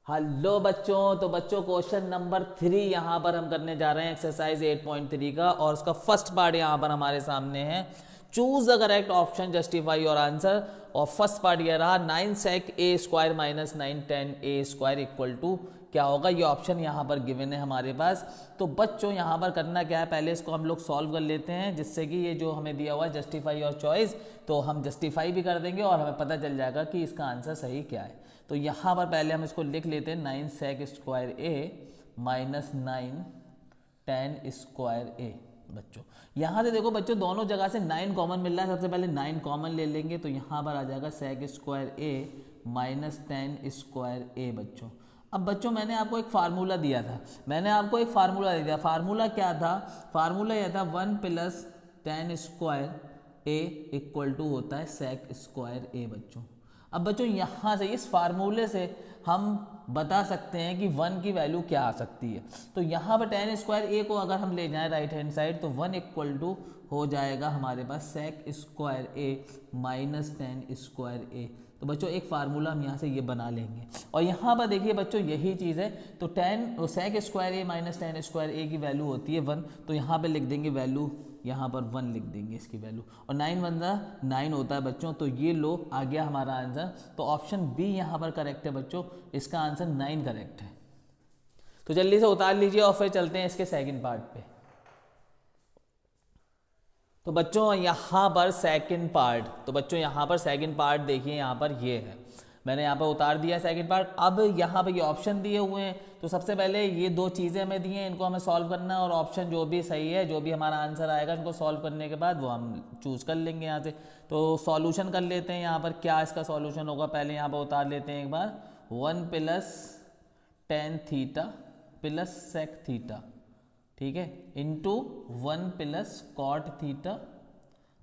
Hello बच्चों, तो बच्चों क्वेश्चन नंबर 3 यहाँ पर हम करने जा रहे हैं एक्सरसाइज 8.3 का, और उसका फर्स्ट पार्ट यहाँ पर हमारे सामने है। Choose the correct option, justify your answer. और फर्स्ट पार्ट ये रहा 9 sec a square minus 9 tan a square equal to क्या होगा। ये ऑप्शन यहाँ पर गिवन है हमारे पास। तो बच्चों यहाँ पर करना क्या है, पहले इसको हम लोग सॉल्व कर लेते हैं, जिससे कि ये जो हमें दिया हुआ है जस्टिफाई योर चॉइस, तो हम जस्टिफाई भी कर देंगे और हमें पता चल जाएगा कि इसका आंसर सही क्या है। तो यहाँ पर पहले हम इसको लिख लेते हैं 9 sec square a minus 9 tan square a। बच्चों यहाँ से देखो बच्चों, दोनों जगह से 9 कॉमन मिल रहा है। सबसे पहले 9 कॉमन ले लेंगे, तो यहाँ पर आ जाएगा sec square a minus tan square a। बच्चों अब बच्चों मैंने आपको एक फार्मूला दिया था, फार्मूला क्या था? फार्मूला यह था 1 plus tan square a equal to होता है sec स्क्वायर a। बच्चों अब बच्चों यहाँ से इस फार्मूले से हम बता सकते हैं कि 1 की वैल्यू क्या आ सकती है। तो यहाँ पर tan स्क्वायर a को अगर हम ले जाएं राइट हैंड साइड, तो 1 इक्वल टू हो जाएगा हमारे पास sec square a minus tan square a। तो बच्चों एक फार्मूला हम यहाँ से ये बना लेंगे, और यहाँ पर देखिए बच्चों यही चीज़ है। तो sec square a minus tan square a की वैल्यू होती है 1, तो यहाँ पे लिख देंगे वैल्यू, यहाँ पर 1 लिख देंगे इसकी वैल्यू, और 9 बंदा 9 होता है बच्चों। तो ये लो आ गया हमारा आंसर। तो ऑप्शन बी यहाँ पर करेक्ट है बच्चों, इसका आंसर 9 करेक्ट है। तो जल्दी से उतार लीजिए और फिर चलते हैं इसके सेकंड पार्ट पे। तो बच्चों यहाँ पर सेकंड पार्ट देखिए, यहाँ पर ये है, मैंने यहाँ पर उतार दिया सेकंड पार्ट। अब यहाँ पर ये ऑप्शन दिए हुए हैं, तो सबसे पहले ये दो चीज़ें हमें दी हैं, इनको हमें सॉल्व करना है, और ऑप्शन जो भी सही है, जो भी हमारा आंसर आएगा, इनको सॉल्व करने के बाद वो हम चूज़ कर लेंगे यहाँ से। तो सॉल्यूशन कर लेते हैं, यहाँ पर क्या इसका सॉल्यूशन होगा पहले यहाँ पर उतार लेते हैं एक बार। 1 plus tan theta plus sec theta, ठीक है, into 1 plus cot theta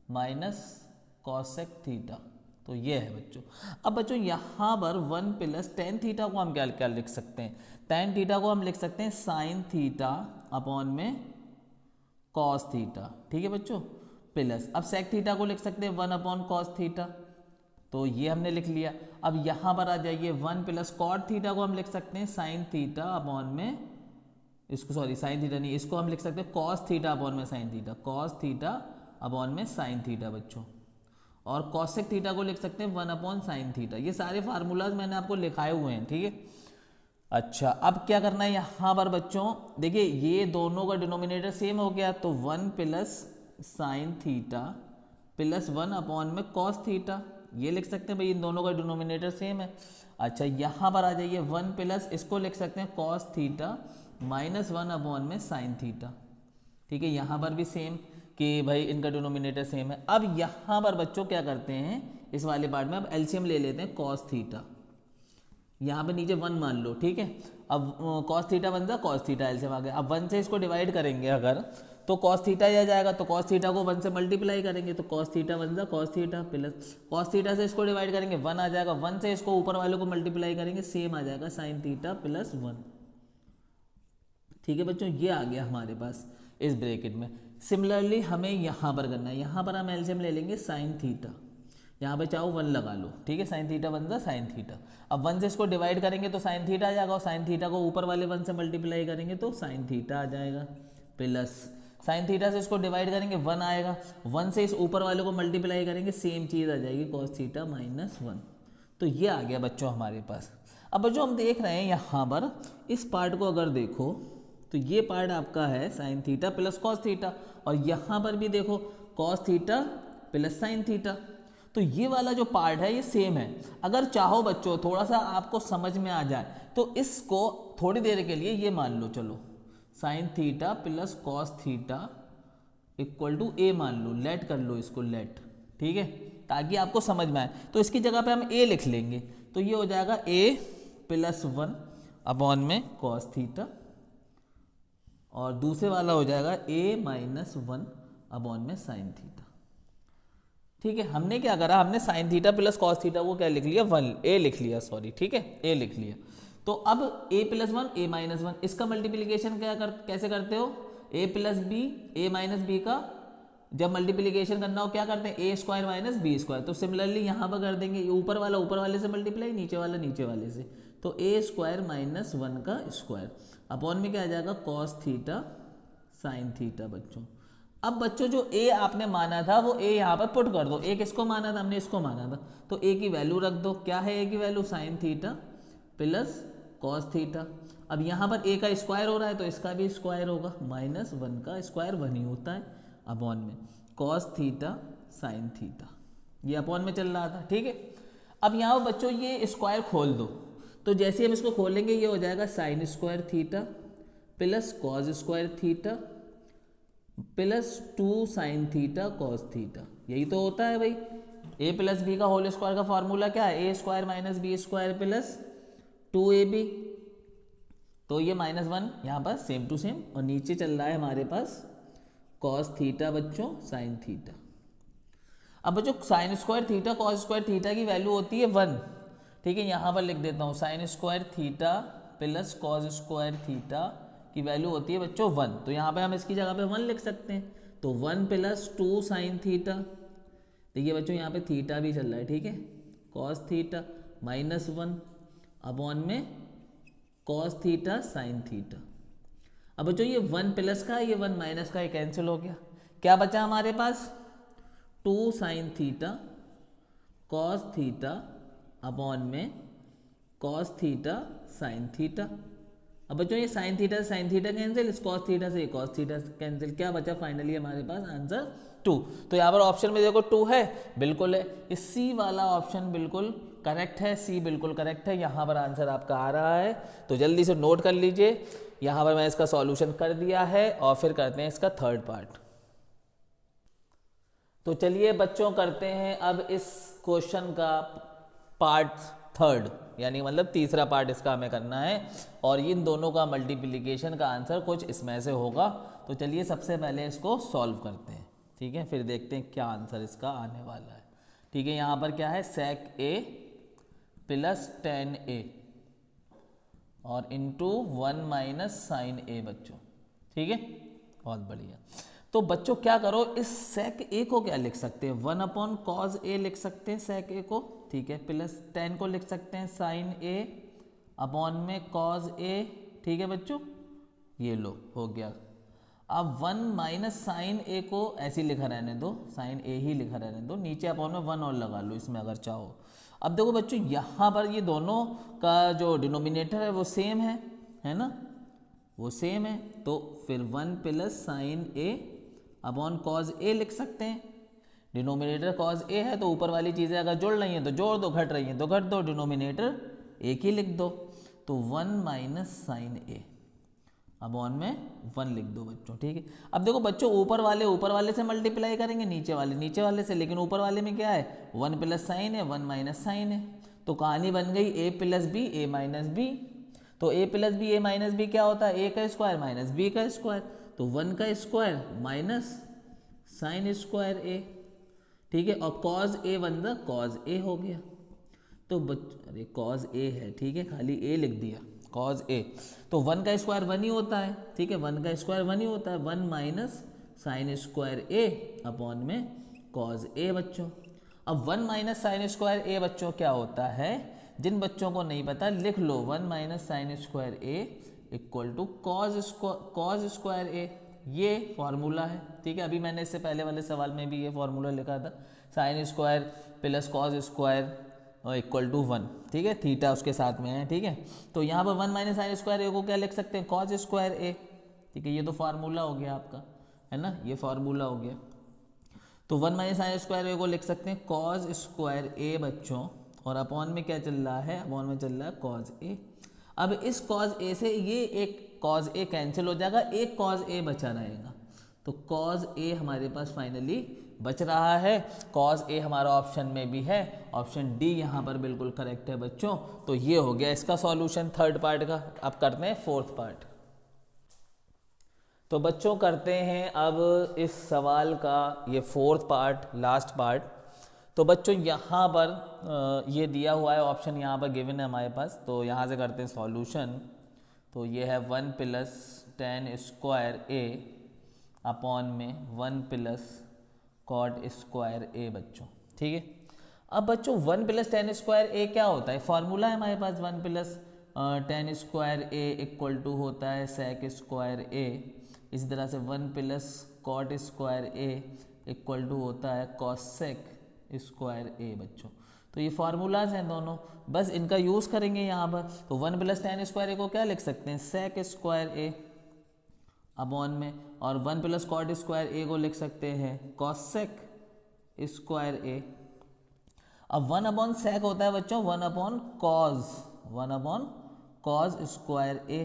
minus cosec theta. तो ये है बच्चों। अब बच्चों यहाँ पर 1 प्लस tan थीटा को हम क्या क्या लिख सकते हैं? tan थीटा को हम लिख सकते हैं साइन थीटा अपॉन में कॉस थीटा, ठीक है बच्चों, प्लस अब sec थीटा को लिख सकते हैं 1 अपॉन कॉस थीटा। तो ये हमने लिख लिया। अब यहाँ पर आ जाइए 1 प्लस कॉट थीटा को हम लिख सकते हैं साइन थीटा अपॉन में, इसको सॉरी साइन थीटा नहीं, इसको हम लिख सकते हैं कॉस थीटा अपॉन में sign theta, cos theta upon में साइन थीटा बच्चों। और कॉसेक थीटा को लिख सकते हैं 1 अपॉन साइन थीटा। ये सारे फार्मूलाज मैंने आपको लिखाए हुए हैं, ठीक है। अच्छा अब क्या करना है यहाँ पर बच्चों, देखिए ये दोनों का डिनोमिनेटर सेम हो गया, तो 1 plus sign theta plus 1 upon में कॉस थीटा, ये लिख सकते हैं भाई, इन दोनों का डिनोमिनेटर सेम है। अच्छा यहाँ पर आ जाइए 1 प्लस इसको लिख सकते हैं कॉस थीटा माइनस 1 अपॉन में साइन थीटा, ठीक है, यहाँ पर भी सेम कि भाई इनका डिनोमिनेटर सेम है। अब यहाँ पर बच्चों क्या करते हैं, इस वाले पार्ट में अब एलसीएम ले लेते हैं कॉस थीटा, यहाँ पे नीचे 1 मान लो, ठीक है। अब कॉस थीटा बन जाए कॉस थीटा, एलसीएम आ गया। अब 1 से इसको डिवाइड करेंगे अगर, तो कॉस थीटा आ जाएगा, तो कॉस थीटा को 1 से मल्टीप्लाई करेंगे, तो कॉस थीटा बन जाए cos theta plus cos theta से इसको डिवाइड करेंगे 1 आ जाएगा, 1 से इसको ऊपर वाले को मल्टीप्लाई करेंगे, सेम आ जाएगा साइन थीटा प्लस 1, ठीक है बच्चों। ये आ गया हमारे पास इस ब्रैकेट में। सिमिलरली हमें यहाँ पर करना है, यहाँ पर हम एलसीएम ले लेंगे साइन थीटा, यहाँ पे चाहो 1 लगा लो, ठीक है, साइन थीटा बन जाए साइन थीटा। अब 1 से इसको डिवाइड करेंगे तो साइन थीटा आ जाएगा, और साइन थीटा को ऊपर वाले 1 से मल्टीप्लाई करेंगे तो साइन थीटा आ जाएगा, प्लस साइन थीटा से इसको डिवाइड करेंगे 1 आएगा, 1 से इस ऊपर वाले को मल्टीप्लाई करेंगे, सेम चीज़ आ जाएगी कॉस थीटा माइनस 1। तो ये आ गया बच्चों हमारे पास। अब बच्चों हम देख रहे हैं यहाँ पर इस पार्ट को अगर देखो, तो ये पार्ट आपका है sign theta plus cos theta, और यहाँ पर भी देखो cos theta plus sine theta. तो ये वाला जो पार्ट है ये सेम है। अगर चाहो बच्चों थोड़ा सा आपको समझ में आ जाए, तो इसको थोड़ी देर के लिए ये मान लो, चलो sine theta plus cos theta equal to a मान लो, लेट कर लो इसको, लेट, ठीक है, ताकि आपको समझ में आए। तो इसकी जगह पे हम ए लिख लेंगे, तो ये हो जाएगा ए प्लस 1 अपॉन में कॉस थीटा, और दूसरे वाला हो जाएगा a माइनस 1 अपॉन में साइन थीटा, ठीक है। हमने क्या करा, हमने sign theta plus cos theta को क्या लिख लिया, 1 a लिख लिया, सॉरी, ठीक है, a लिख लिया। तो अब a प्लस 1 a माइनस 1, इसका मल्टीप्लीकेशन कैसे करते हो, a plus b a minus b का जब मल्टीप्लीकेशन करना हो क्या करते हैं, a square minus b square. तो सिमिलरली यहाँ पर कर देंगे, ऊपर वाला ऊपर वाले से मल्टीप्लाई, नीचे वाला नीचे वाले से, तो ए स्क्वायर माइनस 1 का स्क्वायर अपॉन में क्या आ जाएगा कॉस थीटा साइन थीटा बच्चों। अब बच्चों जो ए आपने माना था वो ए यहाँ पर पुट कर दो। ए किसको माना था? हमने इसको माना था, तो ए की वैल्यू रख दो। क्या है ए की value? Sign theta plus cos theta. अब यहाँ पर ए का स्क्वायर हो रहा है तो इसका भी स्क्वायर होगा, माइनस 1 का स्क्वायर 1 ही होता है, अपॉन में कॉस थीटा साइन थीटा, ये अपॉन में चल रहा था। ठीक है, अब यहाँ पर बच्चों ये स्क्वायर खोल दो, तो जैसे हम इसको खोलेंगे ये हो जाएगा sine square theta plus cos square theta plus 2 sine theta cos theta. यही तो होता है भाई, ए प्लस बी का होल स्क्वायर का फॉर्मूला क्या है? A square minus b square plus 2ab। तो ये -1 यहाँ पर सेम टू सेम, और नीचे चल रहा है हमारे पास कॉस थीटा बच्चों साइन थीटा। अब बच्चों sign square theta cos square theta की वैल्यू होती है 1। ठीक है, यहाँ पर लिख देता हूँ sign square theta plus cos square theta की वैल्यू होती है बच्चों 1। तो यहाँ पे हम इसकी जगह पे 1 लिख सकते हैं, तो 1 प्लस 2 साइन थीटा। देखिए बच्चों यहाँ पे थीटा भी चल रहा है, ठीक है, कॉस थीटा माइनस 1 अपॉन में कॉस थीटा साइन थीटा। अब बच्चों ये 1 प्लस का ये 1 माइनस का ये कैंसिल हो गया, क्या बचा हमारे पास? 2 sine theta cos theta upon में कॉस थीटा साइन थीटा। अब बच्चों ये साइन थीटा से साइन थीटा कैंसिल, इस कॉस थीटा से कॉस थीटा कैंसिल, क्या बचा फाइनली हमारे पास? आंसर 2। तो यहाँ पर ऑप्शन में देखो 2 है, बिल्कुल है, इस सी वाला ऑप्शन बिल्कुल करेक्ट है, सी बिल्कुल करेक्ट है, यहाँ पर आंसर आपका आ रहा है। तो जल्दी से नोट कर लीजिए, यहाँ पर मैं इसका सॉल्यूशन कर दिया है और फिर करते हैं इसका थर्ड पार्ट। तो चलिए बच्चों करते हैं अब इस क्वेश्चन का पार्ट थर्ड, यानी मतलब तीसरा पार्ट इसका हमें करना है, और इन दोनों का मल्टीप्लिकेशन का आंसर कुछ इसमें से होगा। तो चलिए सबसे पहले इसको सॉल्व करते हैं, ठीक है, फिर देखते हैं क्या आंसर इसका आने वाला है। ठीक है, यहाँ पर क्या है? सेक ए प्लस टेन ए और इंटू 1 माइनस साइन ए बच्चों। ठीक है, बहुत बढ़िया। तो बच्चों क्या करो, इस सेक ए को क्या लिख सकते हैं? 1 अपॉन कॉज ए लिख सकते हैं सेक ए को, ठीक है, प्लस 10 को लिख सकते हैं साइन ए अपॉन में कॉज ए। ठीक है बच्चों, ये लो हो गया। अब 1 माइनस साइन ए को ऐसे ही लिखा रहने दो, साइन ए ही लिखा रहने दो, नीचे अपॉन में 1 और लगा लो इसमें अगर चाहो। अब देखो बच्चों यहाँ पर ये दोनों का जो डिनोमिनेटर है वो सेम है ना, वो सेम है, तो फिर 1 प्लस साइन ए अपॉन कॉज ए लिख सकते हैं। डिनोमिनेटर कॉज ए है तो ऊपर वाली चीज़ें अगर जोड़ रही हैं तो जोड़ दो, घट रही हैं तो घट दो, डिनोमिनेटर एक ही लिख दो। तो 1 माइनस साइन ए अपॉन में 1 लिख दो बच्चों। ठीक है, अब देखो बच्चों ऊपर वाले से मल्टीप्लाई करेंगे, नीचे वाले से, लेकिन ऊपर वाले में क्या है? 1 प्लस साइन है 1 माइनस साइन है, तो कहानी बन गई ए प्लस बी ए माइनस बी। तो ए प्लस बी ए माइनस बी क्या होता है? ए का स्क्वायर माइनस बी का स्क्वायर, तो 1 का स्क्वायर माइनस साइन स्क्वायर ए। ठीक है, और कॉज ए बन द कॉज ए हो गया। तो अरे कॉज ए है, ठीक है, खाली ए लिख दिया, कॉज ए। तो 1 का स्क्वायर 1 ही होता है, ठीक है, 1 का स्क्वायर 1 ही होता है, 1 माइनस साइन स्क्वायर ए अपॉन में कॉज ए बच्चों। अब 1 माइनस साइन स्क्वायर ए बच्चों क्या होता है? जिन बच्चों को नहीं पता लिख लो, 1 minus sine square a equal to cos square a, ये फॉर्मूला है। ठीक है, अभी मैंने इससे पहले वाले सवाल में भी ये फॉर्मूला लिखा था, sine square plus cos square equal to 1। ठीक है, थीटा उसके साथ में है। ठीक है, तो यहाँ पर 1 माइनस साइन स्क्वायर ए को क्या लिख सकते हैं? कॉज स्क्वायर ए। ठीक है, ये तो फार्मूला हो गया आपका, है ना, ये फार्मूला हो गया। तो 1 माइनस साइन स्क्वायर ए को लिख सकते हैं कॉज स्क्वायर ए बच्चों, और अपॉन में क्या चल रहा है? अपॉन में चल रहा है कॉज ए। अब इस कॉज ए से ये एक कॉज ए कैंसिल हो जाएगा, एक कॉज ए बचा रहेगा, तो कॉज ए हमारे पास फाइनली बच रहा है। कॉज ए हमारा ऑप्शन में भी है, ऑप्शन डी यहाँ पर बिल्कुल करेक्ट है बच्चों। तो ये हो गया इसका सॉल्यूशन थर्ड पार्ट का। अब करते हैं फोर्थ पार्ट। तो बच्चों करते हैं अब इस सवाल का ये फोर्थ पार्ट, लास्ट पार्ट। तो बच्चों यहाँ पर ये दिया हुआ है ऑप्शन, यहाँ पर गिवन है हमारे पास, तो यहाँ से करते हैं सॉल्यूशन। तो ये है 1 प्लस 10 स्क्वायर ए अपॉन में 1 प्लस कॉट स्क्वायर ए बच्चों। ठीक है, अब बच्चों 1 प्लस 10 स्क्वायर ए क्या होता है? फॉर्मूला है हमारे पास 1 plus tan square a equal to होता है सेक स्क्वायर ए। इसी तरह से 1 plus cot square a equal to होता है कॉसेक स्क्वायर ए बच्चों। तो ये फार्मूलाज हैं दोनों, बस इनका यूज़ करेंगे यहाँ पर। तो 1 प्लस टेन स्क्वायर ए को क्या लिख सकते हैं, सेक स्क्वायर ए अपॉन में, और 1 प्लस कॉट स्क्वायर ए को लिख सकते हैं कॉसेक स्क्वायर ए। अब 1 अपॉन सेक होता है बच्चों 1 अपॉन कॉज स्क्वायर ए,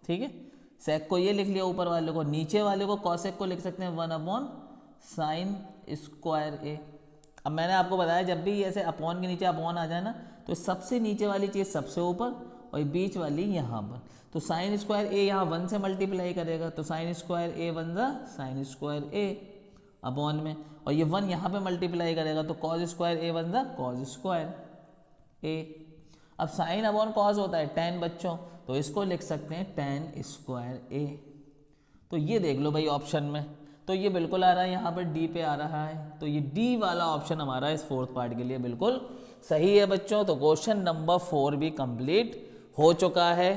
ठीक है। सेक को ये लिख लिया ऊपर वाले को, नीचे वाले को कॉसेक को लिख सकते हैं 1 अपॉन साइन स्क्वायर ए। अब मैंने आपको बताया जब भी ऐसे अपॉन के नीचे अपॉन आ जाए ना, तो सबसे नीचे वाली चीज़ सबसे ऊपर और बीच वाली यहाँ पर। तो साइन स्क्वायर ए यहाँ 1 से मल्टीप्लाई करेगा, तो साइन स्क्वायर ए बन जा साइन स्क्वायर ए अपॉन में, और ये 1 यहाँ पे मल्टीप्लाई करेगा तो कॉज स्क्वायर ए बन जा कॉज स्क्वायर ए। अब साइन अपॉन कॉज होता है टेन बच्चों, तो इसको लिख सकते हैं टेन स्क्वायर ए। तो ये देख लो भाई ऑप्शन में, तो ये बिल्कुल आ रहा है यहाँ पर डी पे आ रहा है, तो ये डी वाला ऑप्शन हमारा इस फोर्थ पार्ट के लिए बिल्कुल सही है बच्चों। तो क्वेश्चन नंबर 4 भी कंप्लीट हो चुका है।